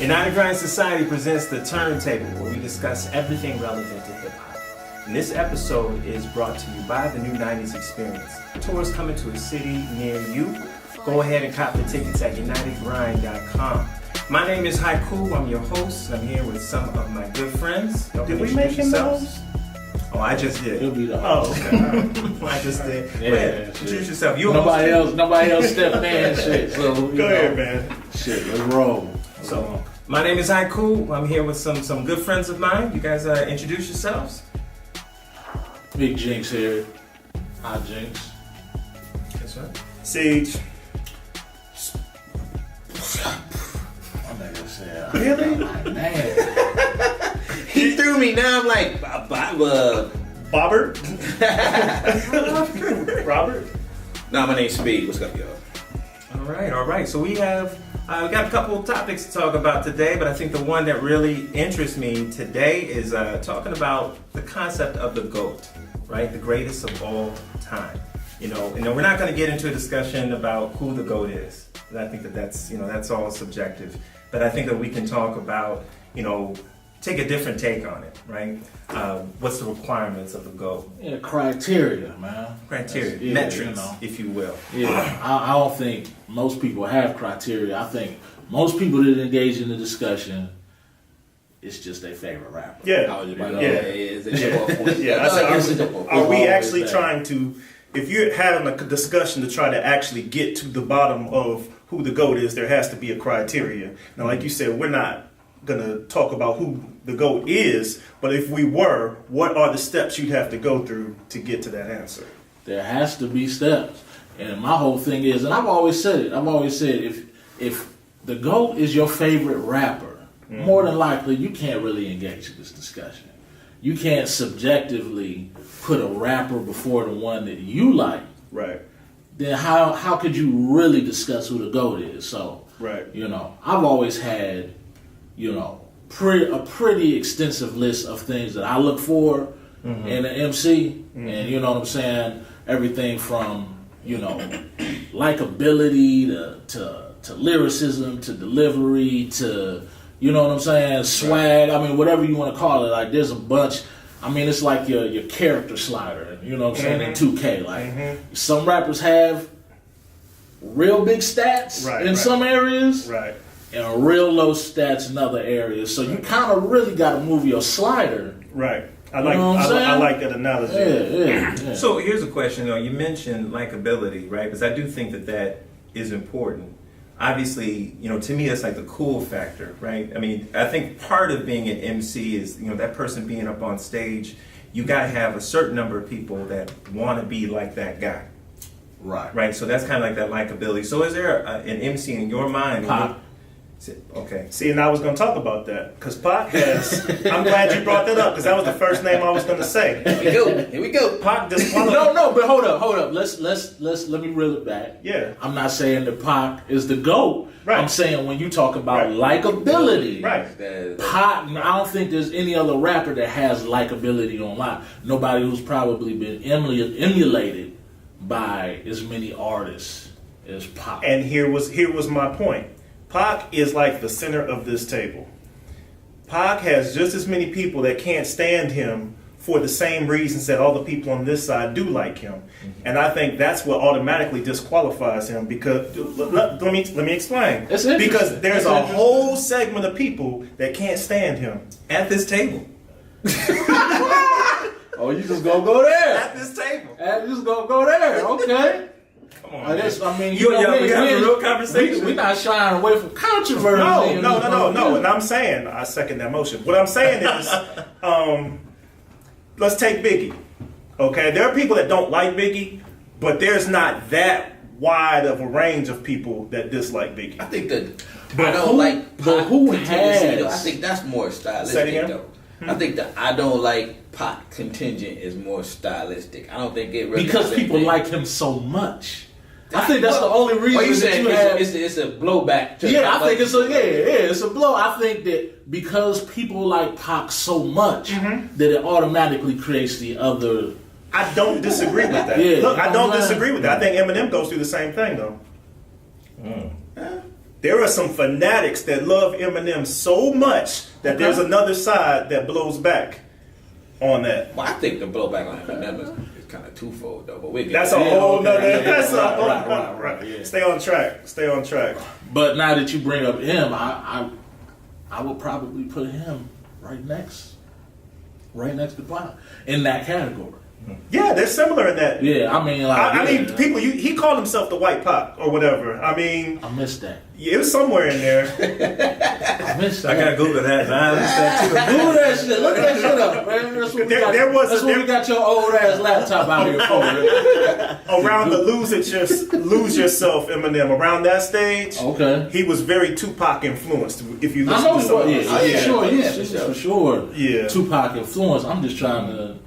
United Grind Society presents the Turntable, where we discuss everything relevant to hip-hop. And this episode is brought to you by the New 90s Experience. Tours coming to a city near you. Go ahead and cop the tickets at unitedgrind.com. My name is Haiku. I'm your host. I'm here with some of my good friends. Did we make him the host? Oh, I just did. He'll be the host. Oh, okay. I just did. Yeah, introduce yourself. You nobody else stepped in and shit. So go ahead, man. Shit, let's roll. So, my name is Haiku. I'm here with some good friends of mine. You guys introduce yourselves. Big Jinx here. Hi, Jinx. That's right. Siege. My nigga said, really? Like, man. He threw me. Now I'm like, Bobbert? Robert? No, my name's Speed. What's up, y'all? All right. So we got a couple of topics to talk about today, but I think the one that really interests me today is talking about the concept of the GOAT, right? The greatest of all time. And we're not going to get into a discussion about who the GOAT is. I think that's all subjective. But I think that we can talk about, take a different take on it, right? What's the requirements of the GOAT? Yeah, criteria, man. Criteria, metrics, if you will. Yeah, I don't think most people have criteria. I think most people that engage in the discussion, it's just their favorite rapper. Yeah. Are we actually trying to, if you're having a discussion to try to actually get to the bottom of who the GOAT is, there has to be a criteria. Now, like you said, we're not going to talk about who the GOAT is, but if we were, what are the steps you'd have to go through to get to that answer? There has to be steps. And my whole thing is, and I've always said if the GOAT is your favorite rapper, more than likely you can't really engage in this discussion. You can't subjectively put a rapper before the one that you like. Right. Then how could you really discuss who the GOAT is? So, right. I've always had, a pretty extensive list of things that I look for in an MC. And you know what I'm saying? Everything from, likability to lyricism to delivery to, you know what I'm saying, swag. I mean, whatever you want to call it. Like, there's a bunch. I mean, it's like your character slider, you know what I'm saying, in 2K. Like, some rappers have real big stats in some areas. Right. And real low stats in other areas. So you kind of really got to move your slider. Right. I like that analogy. Yeah. So here's a question, though. You mentioned likability, right? Because I do think that is important. Obviously, to me, that's like the cool factor, right? I mean, I think part of being an MC is, that person being up on stage, you got to have a certain number of people that want to be like that guy. Right. So that's kind of like that likability. So is there an MC in your mind? Pop. Okay. See, and I was going to talk about that because Pac has. I'm glad you brought that up because that was the first name I was going to say. Here we go. Pac disqualified. No, but hold up. Let me reel it back. Yeah. I'm not saying that Pac is the GOAT. Right. I'm saying when you talk about likability, right. Pac. I don't think there's any other rapper that has likability online. Nobody who's probably been emulated by as many artists as Pac. And here was my point. Pac is like the center of this table. Pac has just as many people that can't stand him for the same reasons that all the people on this side do like him. And I think that's what automatically disqualifies him because, let me explain. Because there's a whole segment of people that can't stand him at this table. Oh, you just gonna go there. At this table. You just gonna go there, okay. Come on, we having a real conversation. We're not shying away from controversy. No. And I'm saying, I second that motion. What I'm saying is, let's take Biggie. Okay, there are people that don't like Biggie, but there's not that wide of a range of people that dislike Biggie. I think that who has? I think that's more stylistic though. I think the I don't like Pac contingent is more stylistic. I don't think it really because people like him so much. I think that's the only reason. You saying it's a blowback? I think it's a blow. I think that because people like Pac so much that it automatically creates the other. I don't disagree with that. Look, I don't disagree with that. I think Eminem goes through the same thing though. There are some fanatics that love Eminem so much that there's another side that blows back on that. Well, I think the blowback on Eminem is kind of twofold, though. But That's a whole nother. That's a whole right. Yeah. Stay on track. Stay on track. But now that you bring up him, I would probably put him right next to Pac in that category. Yeah, they're similar in that. Yeah, I mean, like, I mean, people. He called himself the White Pac or whatever. I mean, I missed that. yeah, it was somewhere in there. I missed that. I gotta Google that. I missed that too. Google that shit. Look that shit up, man. That's what we got your old ass laptop out here for. Around the lose yourself Eminem. Around that stage, Okay. he was very Tupac influenced. If you I listen know to he some was. of Yeah, his- for sure. Yeah. Tupac influence. I'm just trying to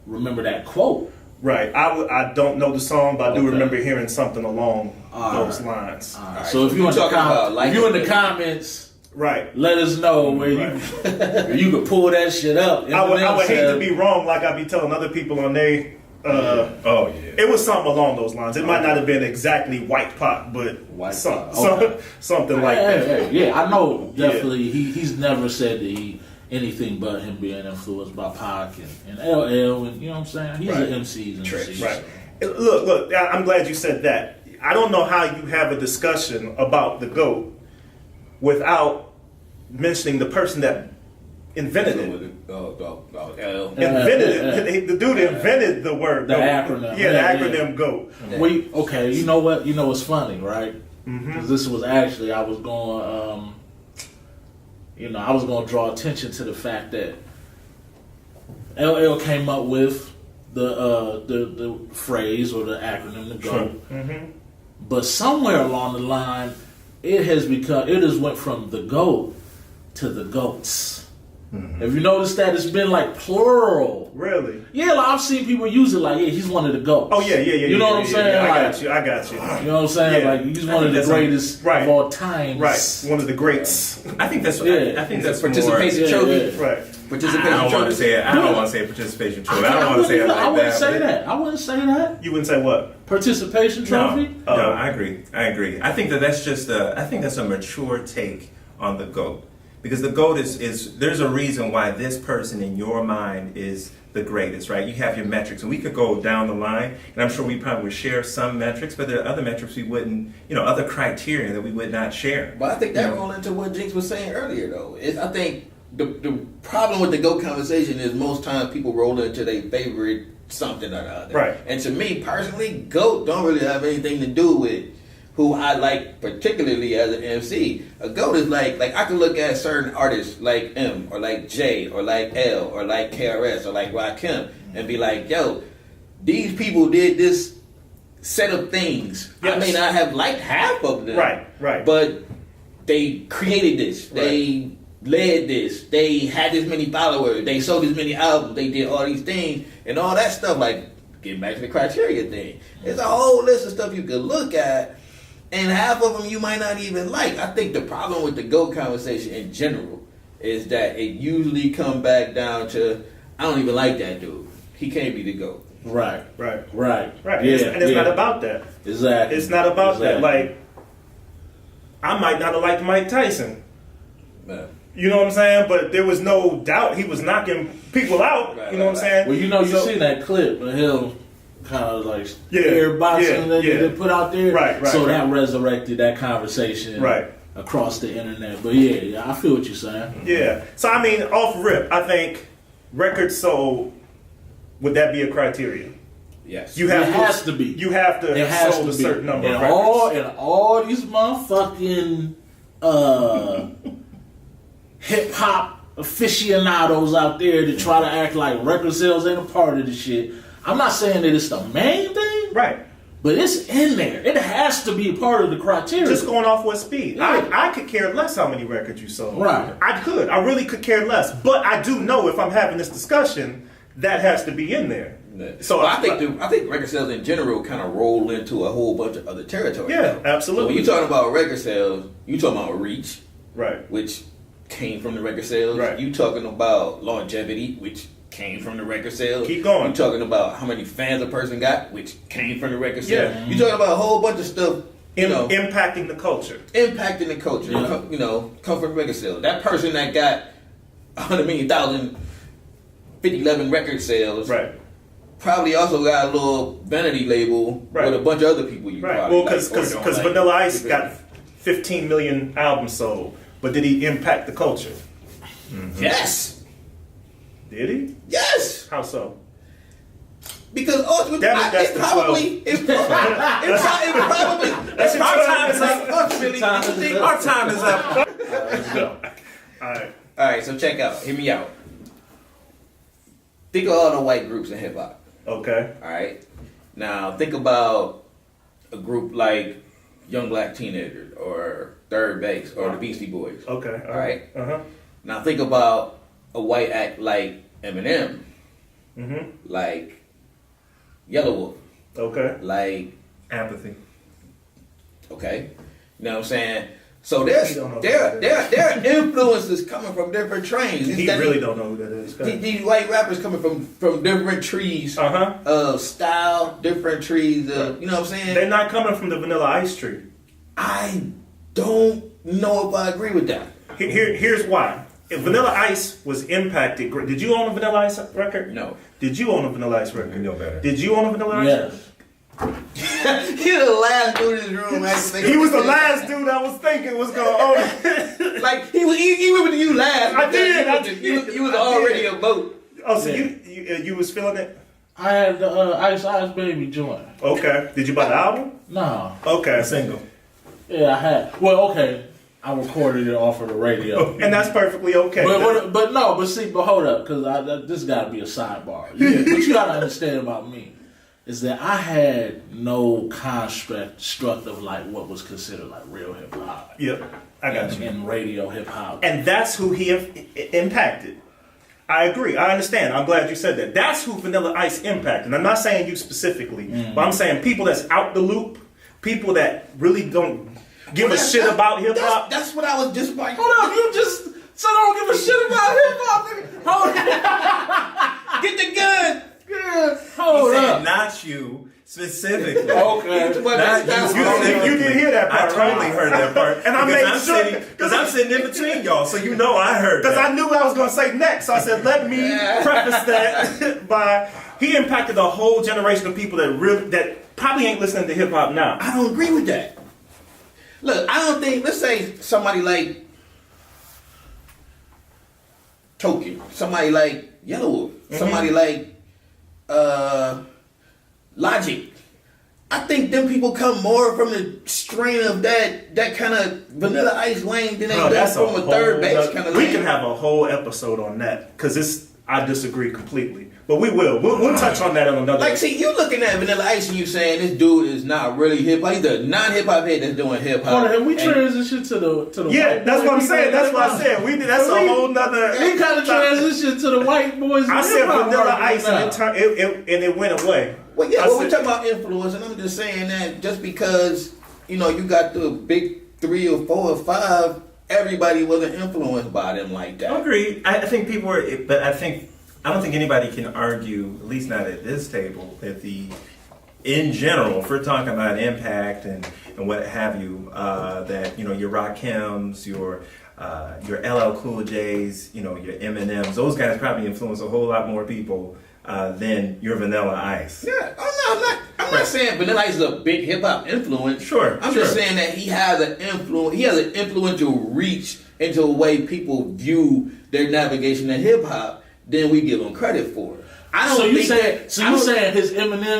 remember that quote. Right. I don't know the song, but I do Okay. remember hearing something along those right. lines. All right. right, So if so you we're in the talking about like if you in the comments, Right. let us know where you could pull that shit up. I would hate to Eminem be wrong, like I be telling other people on they. Oh yeah. It was something along those lines. It might not have been exactly White Pac, but White some, Pac, okay. something like that. Hey, yeah, I know definitely. He's never said that anything but him being influenced by Pac and LL, and you know what I'm saying. He's an MC's MC. Right. Look. I'm glad you said that. I don't know how you have a discussion about the GOAT without mentioning the person that invented it. Invented it. The dude invented the word The GOAT. acronym. Yeah, the acronym GOAT. Okay, you know what? You know what's funny, right? Because this was actually I was going to draw attention to the fact that LL came up with the phrase or the acronym, the GOAT. But somewhere along the line, it has went from the GOAT to the GOATs. Have you noticed that it's been like plural? Really? Yeah, like I've seen people use it like, yeah, he's one of the GOATs. Oh yeah. You know what I'm saying? Yeah, Like, I got you. You know what I'm saying? Yeah. Like he's one of the greatest right. of all time. Right. One of the greats. I think that's. Yeah. I think that's Participation more. trophy. Right. Participation I don't want to trophy. say it. I don't want to say participation trophy. I don't want to say it like that. I wouldn't say that. I wouldn't say that. You wouldn't say what? Participation trophy? No, I agree. I think that's just I think that's a mature take on the GOAT. Because the GOAT is there's a reason why this person in your mind is the greatest, right? You have your metrics, and we could go down the line, and I'm sure we probably would share some metrics, but there are other metrics we wouldn't, other criteria that we would not share. But I think that rolls into what Jinx was saying earlier, though. I think the problem with the GOAT conversation is most times people roll into their favorite something or the other. Right. And to me, personally, GOAT don't really have anything to do with who I like particularly as an MC. A GOAT is like I can look at certain artists like M or like J or like L or like KRS or like Rakim and be like, yo, these people did this set of things. Yes. I may not have liked half of them. Right. But they created this. They led this. They had this many followers. They sold this many albums. They did all these things and all that stuff. Like, getting back to the criteria thing. There's a whole list of stuff you could look at. And half of them you might not even like. I think the problem with the GOAT conversation in general is that it usually come back down to, I don't even like that dude. He can't be the GOAT. Right. Yeah, And it's not about that. Exactly. It's not about that. Like, I might not have liked Mike Tyson. You know what I'm saying? But there was no doubt he was knocking people out. You know what I'm saying? Well, you seen that clip of him kind of like boxing that they put out there. Right. So that resurrected that conversation across the internet. But yeah, I feel what you're saying. Yeah. So I mean, off rip, I think records sold, would that be a criteria? Yes. You have It has to be. You have to have sold a certain number of records. And all these motherfucking hip hop aficionados out there that try to act like record sales ain't a part of the shit. I'm not saying that it's the main thing, right? But it's in there. It has to be a part of the criteria. Just going off what speed. Yeah. I could care less how many records you sold. Right. I really could care less. But I do know if I'm having this discussion, that has to be in there. So I think record sales in general kind of roll into a whole bunch of other territories. Yeah, absolutely. So when you're talking about record sales, you're talking about reach, right? Which came from the record sales. Right. You talking about longevity, which came from the record sales. Keep going. You talking about how many fans a person got, which came from the record sales. Yeah. You talking about a whole bunch of stuff impacting the culture. Impacting the culture. Yeah. You know, come from record sales. That person that got 100 million thousand 50-11 record sales, Right. probably also got a little vanity label with a bunch of other people you Right. probably Well, because like. Vanilla Ice got 15 million albums sold, but did he impact the culture? Yes. Did he? Yes. How so? Because ultimately, Damn it, that's it's the probably, it's probably, That's Our time is up. ultimately, Our time is up. Let's go. All right. All right, so check out. Hear me out. Think of all the white groups in hip hop. Okay. All right. Now think about a group like Young Black Teenagers or Third Base or the Beastie Boys. Okay. All right. Uh-huh. Now think about a white act like Eminem, Mm-hmm. like Yellow Wolf, Okay. like Apathy. okay, you know what I'm saying? So there's He don't know there who there there are influences coming from different trains. He really don't know who that is. These white rappers coming from different trees Uh-huh. of style, different trees of, you know what I'm saying? They're not coming from the Vanilla Ice tree. I don't know if I agree with that. Here's why. If Vanilla Ice was impacted, did you own a Vanilla Ice record? No. Did you own a Vanilla Ice record? You know better. Did you own a Vanilla Ice? Yes. You're the last dude in this room. He was the last dude I was thinking was gonna own it. Like he went to you last. I did, because You was I already did. a vote. Oh, so Yeah. you was feeling it? I had the Ice Ice Baby joint. Okay. Did you buy the album? No. Okay. A single. Yeah, I had. Well, okay. I recorded it off of the radio. And that's perfectly okay. But hold up, because this got to be a sidebar. What you got to understand about me is that I had no construct of like what was considered like real hip hop. Yep. I got you. And radio hip hop. And that's who he impacted. I agree. I understand. I'm glad you said that. That's who Vanilla Ice impacted. I'm not saying you specifically, but I'm saying people that's out the loop, people that really don't give a shit about hip hop. That's what I was just like. Hold up, you just said I don't give a shit about hip hop, nigga. Hold Get the gun. up. Yeah, He hold said up. not you specifically. Okay. Not You did hear that part, I totally right? heard that part. And I because made sure- because I'm sitting in between y'all, so you know I heard Because that. I knew what I was going to say next. So I said, let me preface that by he impacted a whole generation of people that probably ain't listening to hip hop now. I don't agree with that. Look, I don't think. Let's say somebody like Token, somebody like Yellow Wolf, somebody like Logic. I think them people come more from the strain of that kind of Vanilla Ice lane than they Bro, do that's from a third base nother- kind of We lane. can have a whole episode on that because I disagree completely. But we will. We'll touch on that on another. Like, see, you looking at Vanilla Ice and you saying this dude is not really hip hop. He's a non-hip hop head that's doing hip hop. Hold on, have we And- transitioned to the Yeah, white that's boy what I'm people saying. in That's hip what I hop? said. That's a whole nother. We kind of transitioned to the white boys. in I said hip hop Vanilla market Ice now. and it went away. Well, yeah, I well, we're said- talking about influence, and I'm just saying that just because, you know, you got the big 3 or 4 or 5, everybody wasn't influenced by them like that. Agreed. I think people were, but I don't think anybody can argue, at least not at this table, that in general, if we're talking about impact and what have you, that your Rakims, your LL Cool J's, your Eminems, those guys probably influence a whole lot more people than your Vanilla Ice. Yeah, I'm not saying Vanilla Ice is a big hip hop influence. Sure, I'm just saying that he has an influence. He has an influential reach into a way people view their navigation in hip hop than we give him credit for. I don't. So you think saying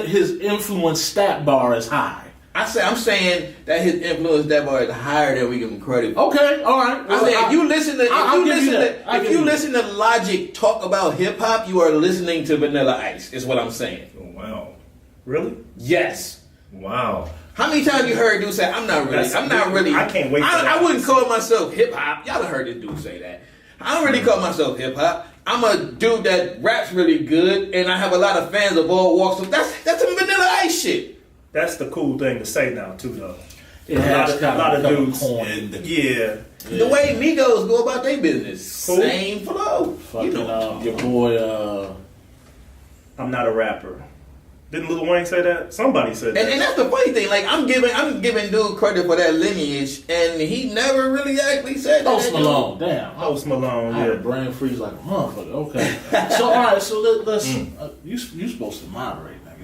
his influence stat bar is high? I'm saying that his influence that bar is higher than we give him credit for. Okay, all right. I said, if you listen to Logic talk about hip hop, you are listening to Vanilla Ice. Is what I'm saying. Oh, wow. Really? Yes. Wow. How many times you heard dude say, "I'm not really." I can't wait for that. I wouldn't call myself hip hop. Y'all have heard this dude say that. I don't really call myself hip hop. I'm a dude that raps really good, and I have a lot of fans of all walks. So that's some Vanilla Ice shit. That's the cool thing to say now, too, though. It has a lot of dudes. corny. Yeah. The way Migos go about their business, Cool. same flow. Fucking your boy. I'm not a rapper. Didn't Lil Wayne say that? Somebody said that. And that's the funny thing. Like I'm giving dude credit for that lineage, and he never really actually said that. Post Malone, damn. Post Malone, I had a yeah. brain freeze like a motherfucker. Okay. So all right, so let's you supposed to moderate, nigga.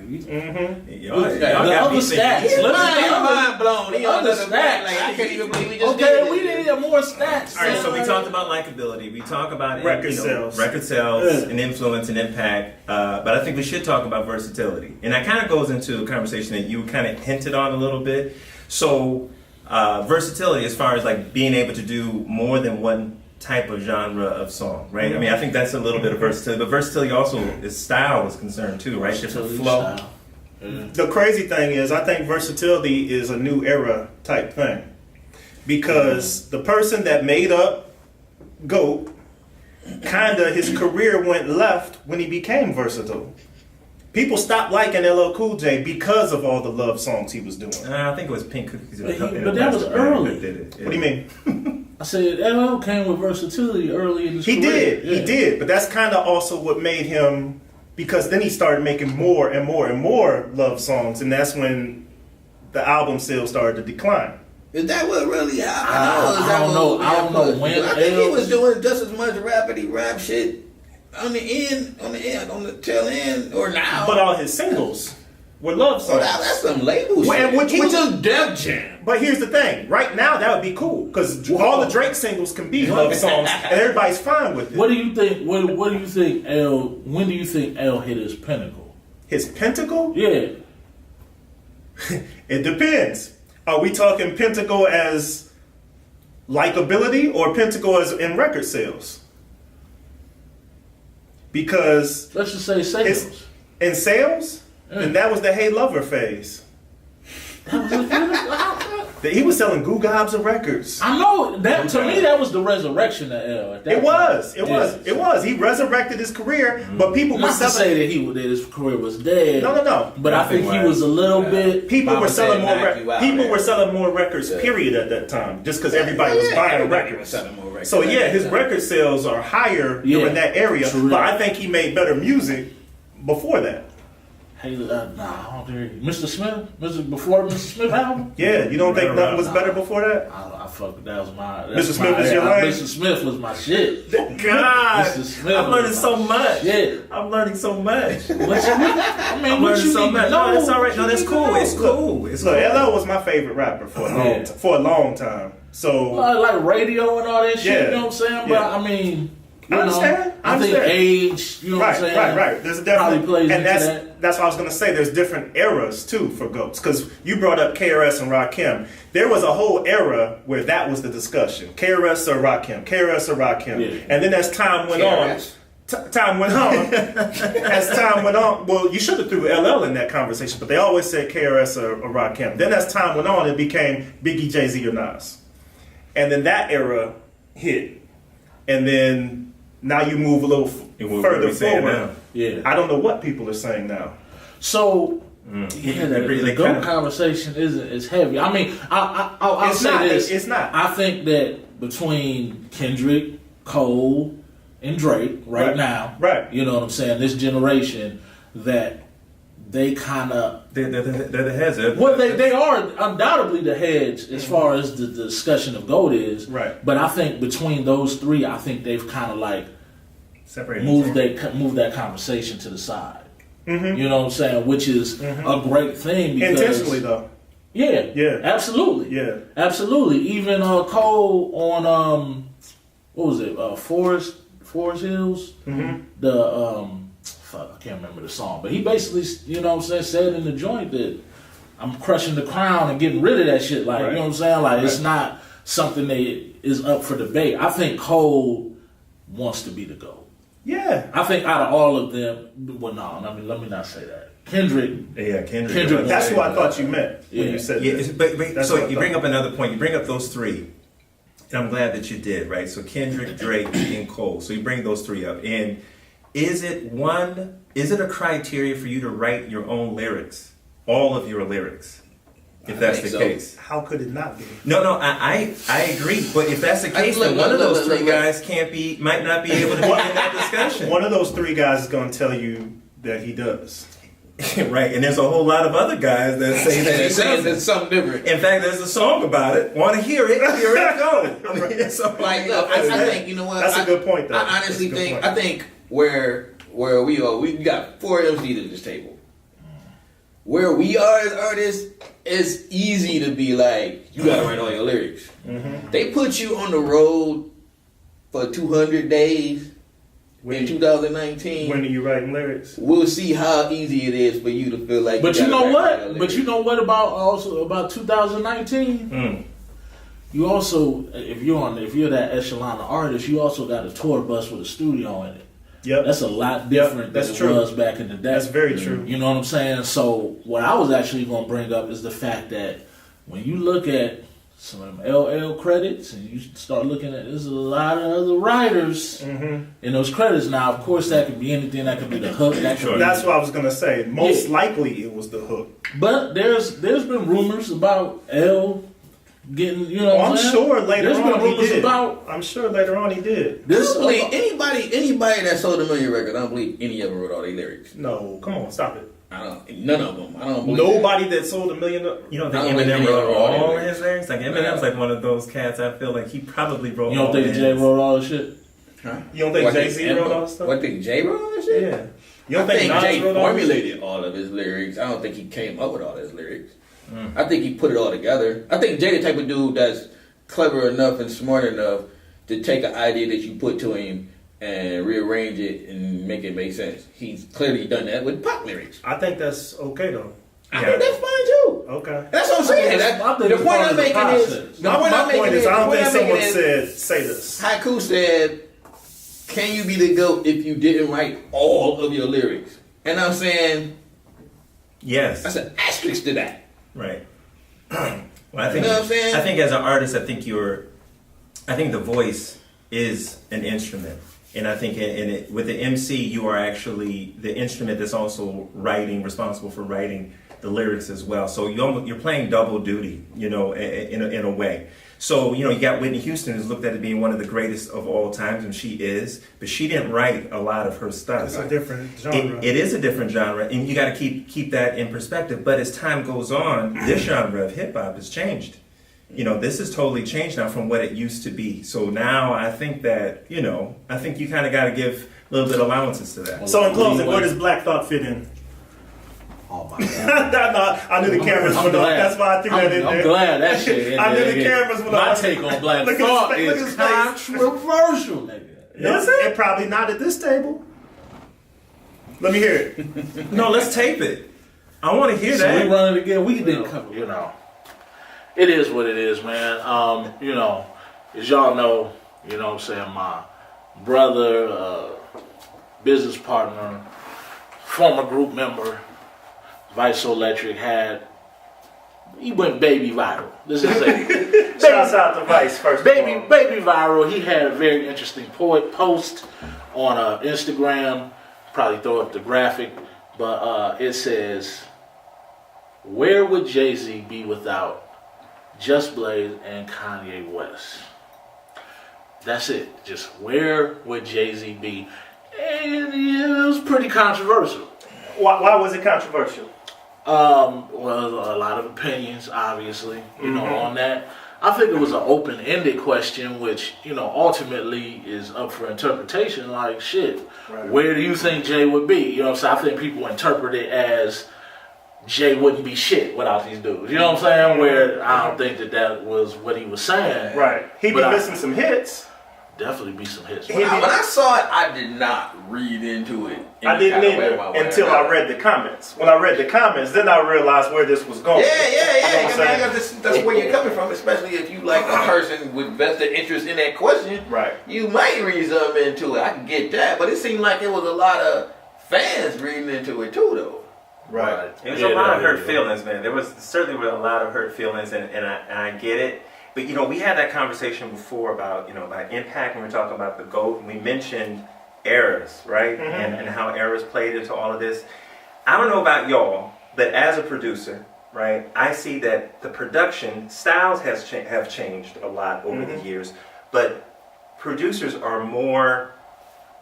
Y'all The got other me stats. thinking. Mind blown. He on Other another stats. Like I can't even believe we just Okay, did we this. need more stats. All right, so we talked about likability. We talk about Record sales. record sales, and influence and impact. But I think we should talk about versatility, and that kind of goes into a conversation that you kind of hinted on a little bit. So, versatility, as far as like being able to do more than one type of genre of song, right? I mean, I think that's a little bit of versatility, but versatility also is style is concerned too, right? Different flow. Style. The crazy thing is, I think versatility is a new era type thing. Because the person that made up GOAT, kinda his career went left when he became versatile. People stopped liking LL Cool J because of all the love songs he was doing. I think it was Pink Cookies. But that was early. What do you mean? I said LL came with versatility early in his He career. he did. But that's kind of also what made him, because then he started making more and more and more love songs, and that's when the album sales started to decline. Is that what really happened? I don't know. I don't know when. I think he was doing just as much rapidy rap shit on the tail end, or now. But all his singles were love Oh, songs. that's some label Well, shit. which- He was just Def Jam. But here's the thing. Right now, that would be cool because all the Drake singles can be love songs, and everybody's fine with it. What do you think? What do you think? When do you think L hit his pinnacle? His pentacle? Yeah, It depends. Are we talking pentacle as likability or pentacle as in record sales? Because let's just say sales. in sales, then that was the Hey Lover phase. That was his pinnacle. He was selling goo gobs of records. I know that. To me, that was the resurrection of L. At that It was. point. It was. Yeah. It was. He resurrected his career, but people were Not to selling. say that his career was dead. No. But I think he was a little bit. People were selling more. knock you out, People man. were selling more records. Yeah. Period. At that time, just because everybody was buying Everybody records. was selling more records So at yeah, that his time. record sales are higher Yeah. during that area. True. But I think he made better music before that. Hey, nah, I don't dare you. Mr. Smith, before Mr. Smith album. Yeah, you don't think Right, nothing was nah. better before that? I fuck. That was my. Mr. Smith is your lane? Mr. Smith was my shit. God, Mr. Smith I'm learning was so my much. shit. I'm learning so much. I mean, I'm what learning you so need much. to know? No, that's all right. No, that's What you need cool. to know? It's cool. It's Look, cool. LL was my favorite rapper for a long time. So Like radio and all that shit. Yeah. You know what I'm saying? But Yeah. I mean, I understand. I think age. You know what I'm saying? Right. There's a Probably different, plays and into that's what I was gonna say. There's different eras too for GOATs, because you brought up KRS and Rakim. There was a whole era where that was the discussion: KRS or Rakim, KRS or Rakim. Yeah. And then as time went KRS. on, time went on. As time went on, well, you should have threw LL in that conversation, but they always said KRS or Rakim. Then as time went on, it became Biggie, Jay-Z, or Nas, and then that era hit, and then. Now you move a little further forward. Yeah. I don't know what people are saying now. So yeah, the Really GOAT kind of- conversation is heavy. I mean, I'll It's say not. this. It's not. I think that between Kendrick, Cole, and Drake right now, Right. you know what I'm saying, this generation, that they kind of They're the heads. well, they are undoubtedly the heads as far as the discussion of GOAT is. Right. But I think between those three, I think they've kind of like separated. move that conversation to the side. Mm-hmm. You know what I'm saying? Which is a great thing. Because, Intentionally, though. Yeah. Yeah. Absolutely. Yeah. Absolutely. Even Cole on what was it? Forest Hills. Mm-hmm. The fuck, I can't remember the song, but he basically, you know what I'm saying, said in the joint that I'm crushing the crown and getting rid of that shit. Like, Right. you know what I'm saying? Like, it's Right. not something that is up for debate. I think Cole wants to be the GOAT. Yeah. I think out of all of them, well, no, let me not say that. Kendrick. Yeah, Kendrick. That's That's what I thought you meant when Yeah. you said Yeah, that. but That's so what I you thought. bring up another point. You bring up those three, and I'm glad that you did. Right. So Kendrick, Drake, and Cole. So you bring those three up, and is it a criteria for you to write your own lyrics, all of your lyrics, if that's the think so. case? How could it not be? No, I agree. But if that's the case, then one of those three guys might not be able to be in that discussion. One of those three guys is going to tell you that he does. Right, and there's a whole lot of other guys that say that They're he saying doesn't. it's something different. In fact, there's a song about it. Want to hear it? Here it goes. So, Like, look, I think, you know what? That's a good point, though. I honestly That's a good think, point. I think where we are, we got 4 MCs at this table. Where we are as artists, it's easy to be like, you gotta write all your lyrics. Mm-hmm. They put you on the road for 200 days in 2019. When are you writing lyrics? We'll see how easy it is for you to feel like. But you you gotta know write all your what? lyrics. But you know what about 2019? Mm. You also, if you're that echelon of artist, you also got a tour bus with a studio in it. Yep. That's a lot different that's than it true. was back in the day. That's very true. You know what I'm saying? So what I was actually going to bring up is the fact that when you look at some of them LL credits and you start looking at, there's a lot of other writers in those credits. Now, of course, that could be anything. That could be the hook. That could be, That's what I was gonna say. Most likely, it was the hook. but there's been rumors about L getting, you know. Oh, what I'm saying? sure later There's been on he rumors did. about I'm sure later on he did. this. I don't believe anybody that sold a million record. I don't believe any of them wrote all their lyrics. No, come on, stop it. None of them. I don't believe Nobody that sold $1 million. You don't I think don't Eminem think wrote Eminem wrote all it. his lyrics? Like Eminem's like one of those cats. I feel like he probably wrote. You don't all think his. Jay wrote all the shit? Huh? You don't think What, Jay-Z think wrote all this stuff? What, think Jay wrote all that shit? Yeah. You don't I think think Nas Jay wrote all this? formulated all of his lyrics. I don't think he came up with all his lyrics. I think he put it all together. I think Jay the type of dude that's clever enough and smart enough to take an idea that you put to him and rearrange it and make it make sense. He's clearly done that with pop lyrics. I think that's okay though. I think that's fine too. Okay. That's what I'm saying. I think The it's point part I'm of the making process. is, My point is, I don't think someone is, said say this. Haiku said, "Can you be the GOAT if you didn't write all of your lyrics?" And I'm saying, Yes. that's an asterisk to that. Right. Well, I think. You know what I'm saying? I think as an artist, I think the voice is an instrument, and I think with the MC, you are actually the instrument that's also responsible for writing the lyrics as well. So you're playing double duty, you know, in a way. So, you know, you got Whitney Houston, who's looked at as being one of the greatest of all times, and she is, but she didn't write a lot of her stuff. It's a different genre. It is a different genre, and you got to keep that in perspective. But as time goes on, this genre of hip hop has changed. You know, this has totally changed now from what it used to be. So now I think that, you know, I think you kind of got to give a little bit of allowances to that. So in closing, where does Black Thought fit in? Oh my god! I knew the cameras went off. That's why I threw that in there. I'm glad that shit. I knew the cameras went My off. take on Black Look at Thought his face, is look at his face. controversial, nigga. Is it? And probably not at this table. Let me hear it. No, let's tape it. I want to hear So that. we run it again. We didn't cover, you know. It is what it is, man. You know, as y'all know, you know what I'm saying, my brother, business partner, former group member, Vice Electric he went baby viral. This is it. Shouts out to Vice first. Baby viral. He had a very interesting post on Instagram. Probably throw up the graphic, but it says, "Where would Jay-Z be without Just Blaze and Kanye West?" That's it. Just where would Jay-Z be? And it was pretty controversial. Why was it controversial? Well, a lot of opinions, obviously, you know, on that. I think it was an open-ended question, which, you know, ultimately is up for interpretation. Like, shit, where do you think Jay would be? You know what I'm saying? I think people interpret it as Jay wouldn't be shit without these dudes. You know what I'm saying? Where I don't think that was what he was saying. Right. He'd be But missing some hits. Definitely be some hits. When I saw it, I did not read into it. I didn't either until I read the comments. When I read the comments, then I realized where this was going. Yeah. You know what I'm Because that's where you're coming from, especially if you like a person with vested interest in that question. Right. You might read something into it. I can get that, but it seemed like it was a lot of fans reading into it too, though. Right. It was a lot of hurt feelings, man. There was certainly a lot of hurt feelings, and I get it. But, you know, we had that conversation before about, you know, about impact when we were talking about the GOAT, and we mentioned eras, right? And how eras played into all of this. I don't know about y'all, but as a producer, right, I see that the production styles have changed a lot over the years, but producers are more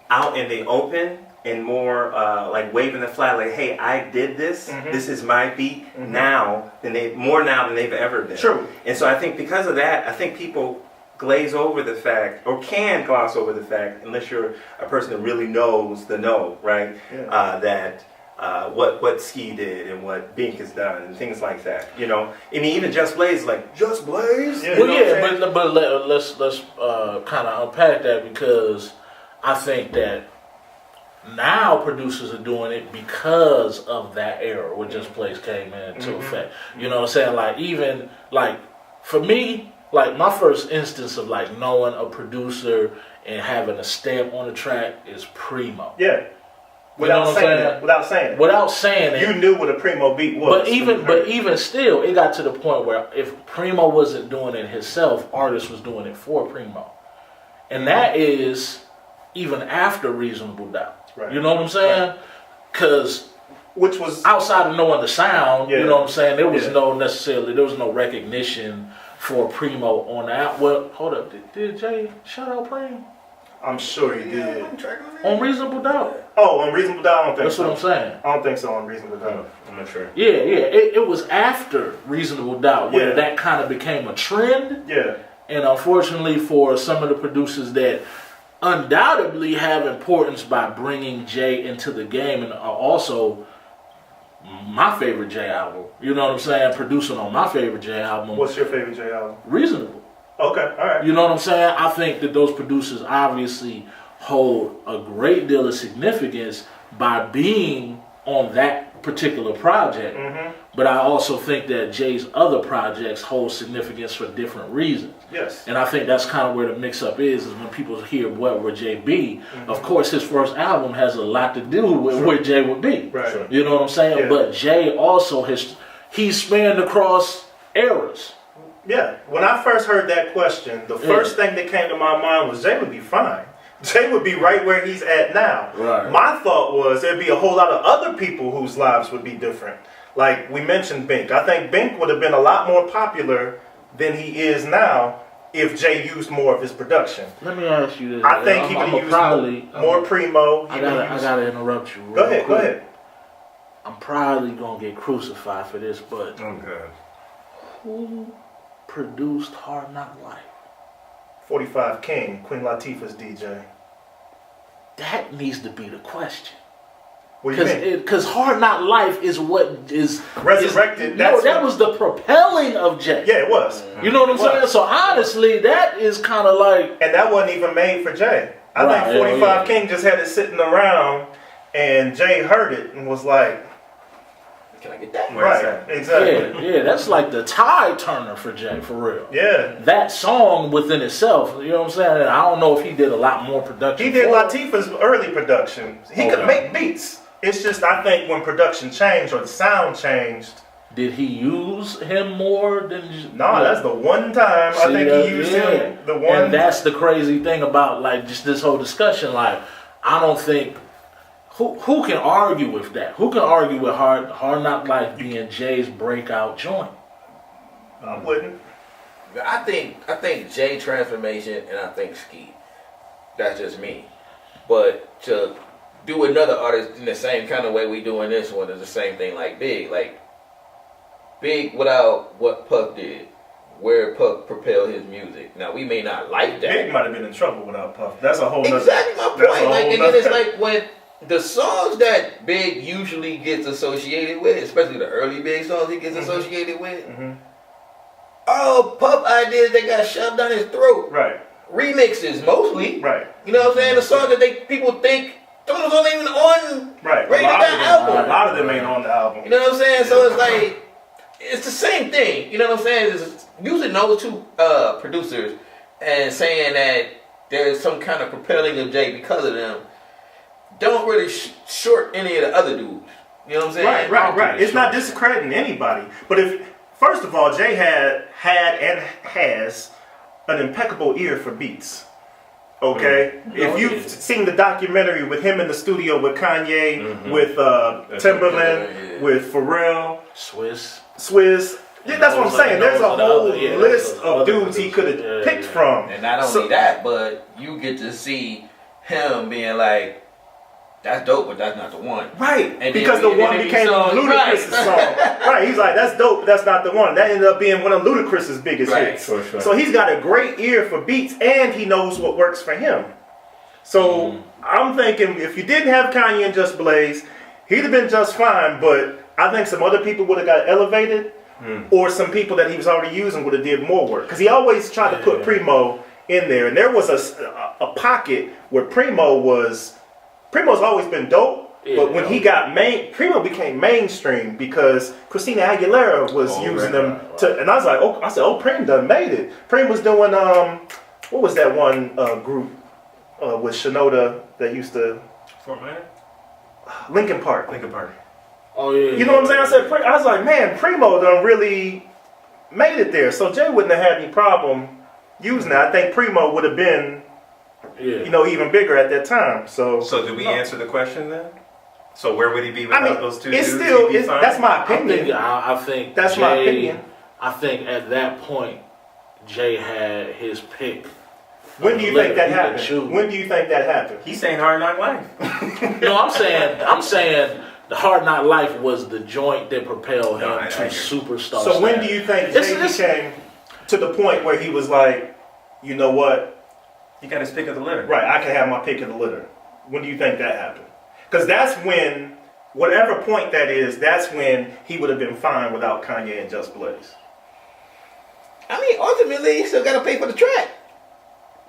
out in the open and more like waving the flag, like, "Hey, I did this. This is my beat." Now than they've ever been. True. And so I think because of that, I think people glaze over the fact, or can gloss over the fact, unless you're a person that really knows the know, right? Yeah. That what Ski did and what Bink has done and things like that. You know, I mean, even Just Blaze, like Just Blaze. Yeah. Well, yeah, but let's kind of unpack that, because I think that now producers are doing it because of that era where Just Blaze came into effect. You know what I'm saying? Like, even like for me, like my first instance of like knowing a producer and having a stamp on the track is Primo. Yeah. Without saying it, you knew what a Primo beat was. But even still, it got to the point where if Primo wasn't doing it himself, artists was doing it for Primo, and that is even after Reasonable Doubt. Right. You know what I'm saying? Because which was outside of knowing the sound, yeah. You know what I'm saying? There was no recognition for Primo on the album. Well, hold up, did Jay shout out Primo? I'm sure he did. On Reasonable Doubt. Oh, on Reasonable Doubt, I don't think That's so. what I'm saying. I don't think so on Reasonable Doubt. I'm not sure. Yeah. It was after Reasonable Doubt where Yeah. that kind of became a trend. Yeah. And unfortunately for some of the producers that undoubtedly have importance by bringing Jay into the game, and are also my favorite Jay album. You know what I'm saying? Producing on my favorite Jay album. What's your favorite Jay album? Reasonable. Okay, all right. You know what I'm saying? I think that those producers obviously hold a great deal of significance by being on that particular project. But I also think that Jay's other projects hold significance for different reasons. Yes. And I think that's kind of where the mix-up is when people hear what would Jay be. Of course, his first album has a lot to do with where Jay would be. Right. Sure. You know what I'm saying? Yeah. But Jay also he's spanned across eras. Yeah. When I first heard that question, the first thing that came to my mind was Jay would be fine. Jay would be right where he's at now. Right. My thought was there'd be a whole lot of other people whose lives would be different. Like we mentioned Bink. I think Bink would have been a lot more popular than he is now if Jay used more of his production. Let me ask you this. I think he would have used more Primo. I gotta interrupt you. Go ahead. I'm probably gonna get crucified for this, but who produced Hard Knock Life? 45 King, Queen Latifah's DJ. That needs to be the question. What do you mean? Because Hard Knock Life is what is resurrected. That was the propelling of Jay. Yeah, it was. You know what I'm saying? So honestly, that is kind of like, and that wasn't even made for Jay. I think 45 King just had it sitting around, and Jay heard it and was like, "Can I get that?" Right, exactly. Yeah, that's like the tide turner for Jay, for real. Yeah. That song within itself, you know what I'm saying? I don't know if he did a lot more production. He did Latifah's early production. He could make beats. It's just, I think when production changed or the sound changed. Did he use him more than... No, that's the one time I think he used him. The one. And that's the crazy thing about like just this whole discussion. Like, I don't think... Who can argue with that? Who can argue with Hard Knock Life being Jay's breakout joint? I wouldn't. I think Jay transformation and I think Ski. That's just me. But to do another artist in the same kind of way we doing this one is the same thing like Big. Like Big without what Puff did, where Puff propelled his music. Now we may not like that. Big might have been in trouble without Puff. That's a whole nother. Exactly my point. Like, and then it's like when the songs that Big usually gets associated with, especially the early Big songs he gets associated with, all Puff ideas that got shoved down his throat. Right. Remixes mostly. Right. You know what I'm saying? The songs that people think those aren't even on that album. A lot of them ain't on the album. You know what I'm saying? So it's like it's the same thing. You know what I'm saying? It's using those two producers and saying that there's some kind of propelling of Jay because of them. Don't really short any of the other dudes. You know what I'm saying? Right. It's not discrediting anybody. But first of all, Jay had and has an impeccable ear for beats. Okay? If you've seen the documentary with him in the studio with Kanye, with Timberland, with Pharrell, Swizz. Yeah, that's what I'm saying. There's a whole list of dudes he could have picked from. And not only that, but you get to see him being like, that's dope, but that's not the one. Right, And because then- the one and then became he saw- Ludacris's right. song. Right, he's like, that's dope, but that's not the one. That ended up being one of Ludacris's biggest Right. hits. For sure. So he's got a great ear for beats, and he knows what works for him. So I'm thinking, if you didn't have Kanye and Just Blaze, he'd have been just fine, but I think some other people would have got elevated, or some people that he was already using would have did more work. Because he always tried to put Primo in there, and there was a pocket where Primo's always been dope, but when he got Primo became mainstream because Christina Aguilera was using them to, and I was like, oh, Prim done made it. Prim was doing what was that one group with Shinoda that used to Fort Minor? Linkin Park. Oh yeah. You know what I'm saying? I was like, man, Primo done really made it there. So Jay wouldn't have had any problem using that. I think Primo would have been, even bigger at that time. So did we answer the question then? So where would he be without those two it's dudes? still, He'd be fine? that's my opinion. I think That's Jay, my opinion. I think at that point, Jay had his pick. When do you think that He happened? could choose. When do you think that happened? He's saying Hard Knock Life. No, I'm saying the Hard Knock Life was the joint that propelled him I to agree. superstar. So when status. do you think It's- Jay it's- became to the point where he was like, you know what? He got his pick of the litter. Right, I can have my pick of the litter. When do you think that happened? Because that's when, whatever point that is, that's when he would have been fine without Kanye and Just Blaze. I mean, ultimately, he still got to pay for the track.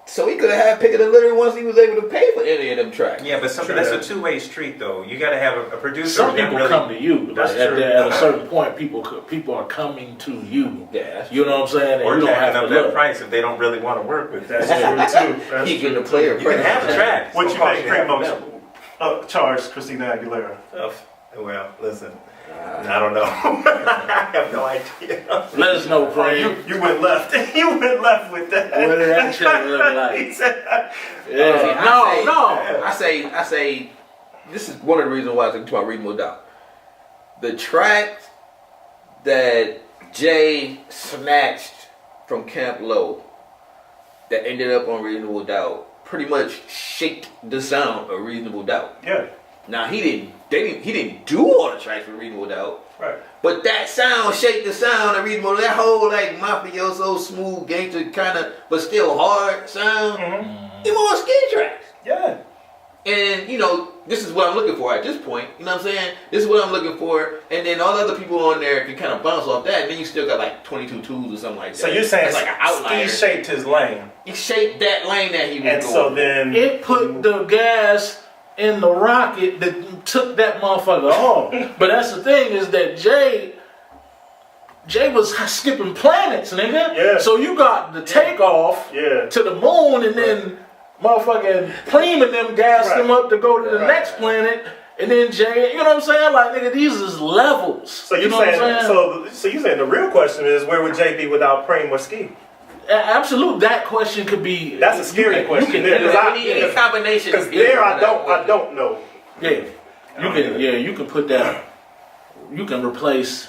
So he could have had pick of the litter once he was able to pay for any of them tracks. Yeah, but that's a two-way street, though. You got to have a producer. Some that people really, come to you. That's Like, true. at a certain point, people are coming to you. Yeah, that's You know what I'm saying? And or you don't have jacking to up that look. price if they don't really want to work with that. That's true too. That's he true getting the too. player You can have the track. What you So think you have Primo charged Christina Aguilera? Well, listen. I don't know. I have no idea. Let us know, Pray. You went left. You went left with that. What did that check look like? He said, I say, this is one of the reasons why I think about Reasonable Doubt. The track that Jay snatched from Camp Low that ended up on Reasonable Doubt pretty much shaped the sound of Reasonable Doubt. yeah, Now he didn't do all the tracks for Reasonable Doubt. right. But that sound shaped the sound of Reasonable. That whole like mafioso, smooth, gangster kind of, but still hard sound. Mm-hmm. He more skin tracks. Yeah. And this is what I'm looking for at this point. You know what I'm saying? This is what I'm looking for. And then all the other people on there can kind of bounce off that. And then you still got like 22 twos or something like that. So you're saying That's like an outlier. he shaped his lane, He shaped that lane that he was and going. so then It put the gas in the rocket that took that motherfucker off. But that's the thing is that Jay was skipping planets, nigga. Yeah. So you got the takeoff Yeah. to the moon, and then motherfucking Preem and them gassed Right. them up to go to the Right. next planet. And then Jay, you know what I'm saying? Like, nigga, these is levels. So you you know what I'm saying saying? so you saying the real question is where would Jay be without Preem or Ski? Absolute. That question could be. That's a scary question. You Yeah, can, 'cause any combination. Because of there people, I don't know. yeah, you can put that. You can replace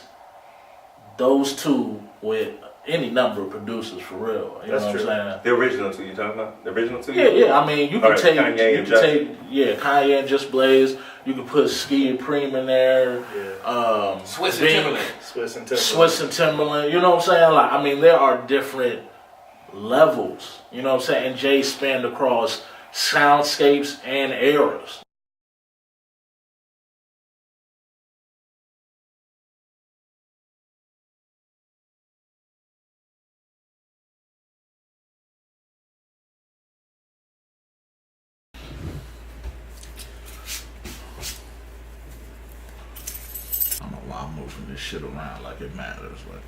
those two with any number of producers for real. You That's know true. what I'm saying? The original two you talking about? The original two? Yeah. I mean, you can Alright, take Kanye and Just. Kanye and Just Blaze. You can put Ski and Preem in there. Swiss and Bink, Timberland. Swiss and Timberland. You know what I'm saying? Like, I mean, there are different levels. You know what I'm saying? And Jay spanned across soundscapes and eras. I don't know why I'm moving this shit around like it matters. But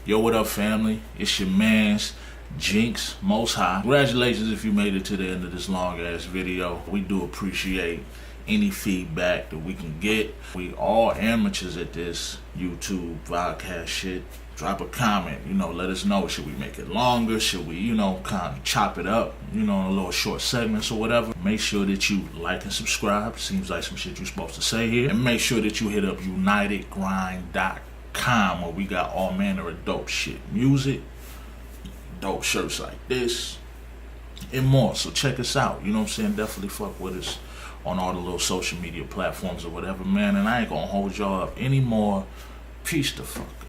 yo, what up, family? It's your man's Jinx Most High. Congratulations if you made it to the end of this long ass video. We do appreciate any feedback that we can get. We all amateurs at this YouTube podcast shit. Drop a comment, let us know. Should we make it longer? Should we, kind of chop it up, in a little short segments or whatever? Make sure that you like and subscribe. Seems like some shit you're supposed to say here. And make sure that you hit up UnitedGrind.com where we got all manner of dope shit. Music, dope shirts like this, and more. So check us out. You know what I'm saying? Definitely fuck with us on all the little social media platforms or whatever, man. And I ain't gonna hold y'all up anymore. Peace the fuck.